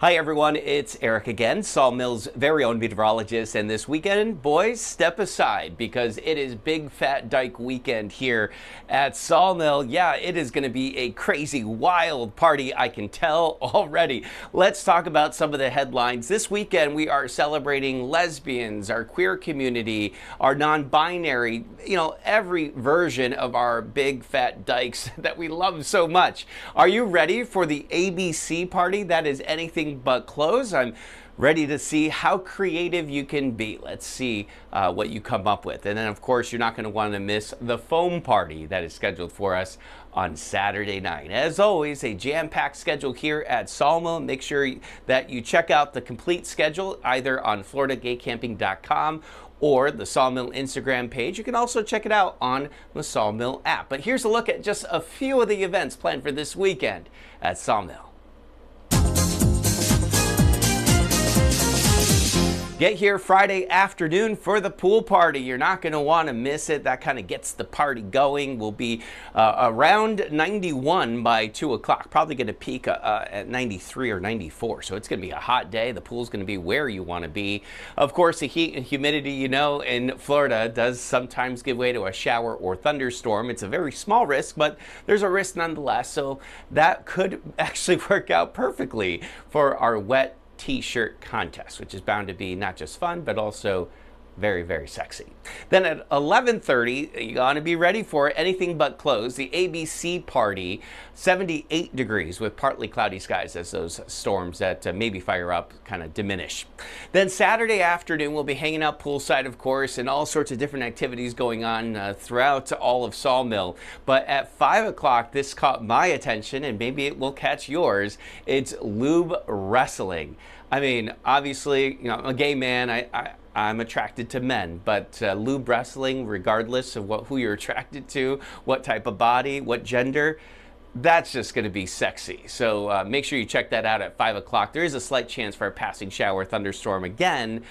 Hi everyone, it's Eric again, Sawmill's very own meteorologist, and this weekend, boys, step aside because it is Big Fat Dyke Weekend here at Sawmill. Yeah, it is going to be a crazy, wild party, I can tell already. Let's talk about some of the headlines. This weekend, we are celebrating lesbians, our queer community, our non-binary, every version of our Big Fat Dykes that we love so much. Are you ready for the ABC party? That is anything but close. I'm ready to see how creative you can be. Let's see what you come up with. And then, of course, you're not going to want to miss the foam party that is scheduled for us on Saturday night. As always, a jam-packed schedule here at Sawmill. Make sure that you check out the complete schedule either on FloridaGayCamping.com or the Sawmill Instagram page. You can also check it out on the Sawmill app. But here's a look at just a few of the events planned for this weekend at Sawmill. Get here Friday afternoon for the pool party. You're not going to want to miss it. That kind of gets the party going. We'll be around 91 by 2 o'clock. Probably going to peak at 93 or 94. So it's going to be a hot day. The pool's going to be where you want to be. Of course, the heat and humidity, in Florida does sometimes give way to a shower or thunderstorm. It's a very small risk, but there's a risk nonetheless. So that could actually work out perfectly for our wet T-shirt contest, which is bound to be not just fun, but also very, very sexy. Then at 11:30, you're going to be ready for anything but close. The ABC party, 78 degrees with partly cloudy skies as those storms that maybe fire up kind of diminish. Then Saturday afternoon, we'll be hanging out poolside, of course, and all sorts of different activities going on throughout all of Sawmill. But at 5 o'clock, this caught my attention, and maybe it will catch yours. It's lube wrestling. I mean, obviously, I'm a gay man. I'm attracted to men, but lube wrestling, regardless of who you're attracted to, what type of body, what gender, that's just going to be sexy. So make sure you check that out at 5 o'clock. There is a slight chance for a passing shower thunderstorm again.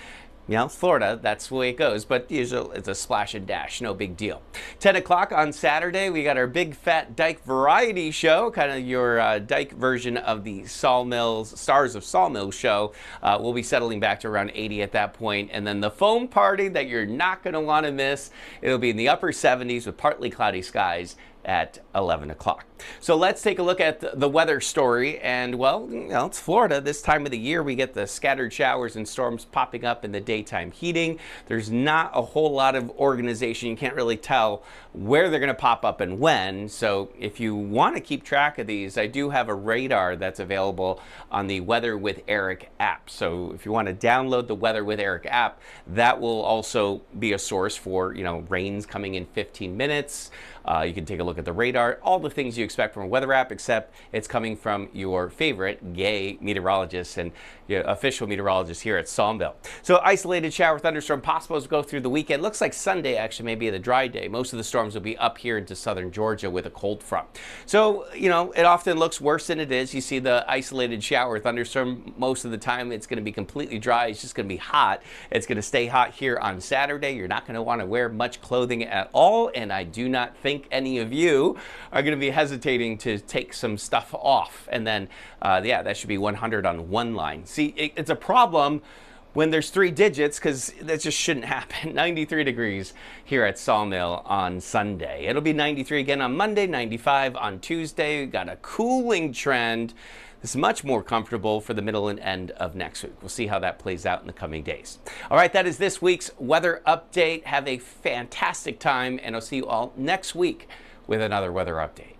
Florida, that's the way it goes, but usually it's a splash and dash, no big deal. 10 o'clock on Saturday, we got our Big Fat Dyke variety show, kind of your Dyke version of the Sawmill's Stars of Sawmill show. We'll be settling back to around 80 at that point. And then the foam party that you're not going to want to miss, it'll be in the upper 70s with partly cloudy skies at 11 o'clock. So let's take a look at the weather story. And well, it's Florida. This time of the year, we get the scattered showers and storms popping up in the daytime heating. There's not a whole lot of organization. You can't really tell where they're going to pop up and when. So if you want to keep track of these, I do have a radar that's available on the Weather with Erick app. So if you want to download the Weather with Erick app, that will also be a source for, rains coming in 15 minutes. You can take a look at the radar, all the things you expect from a weather app, except it's coming from your favorite gay meteorologist and official meteorologist here at Sawmill. So isolated shower thunderstorm possible as we go through the weekend. Looks like Sunday actually may be the dry day. Most of the storms will be up here into southern Georgia with a cold front. So, it often looks worse than it is. You see the isolated shower thunderstorm. Most of the time it's going to be completely dry. It's just going to be hot. It's going to stay hot here on Saturday. You're not going to want to wear much clothing at all, and I do not think any of you are going to be hesitating to take some stuff off. And then, that should be 100 on one line. See, it's a problem when there's 3 digits because that just shouldn't happen. 93 degrees here at Sawmill on Sunday. It'll be 93 again on Monday, 95 on Tuesday. We've got a cooling trend. It's much more comfortable for the middle and end of next week. We'll see how that plays out in the coming days. All right, that is this week's weather update. Have a fantastic time, and I'll see you all next week with another weather update.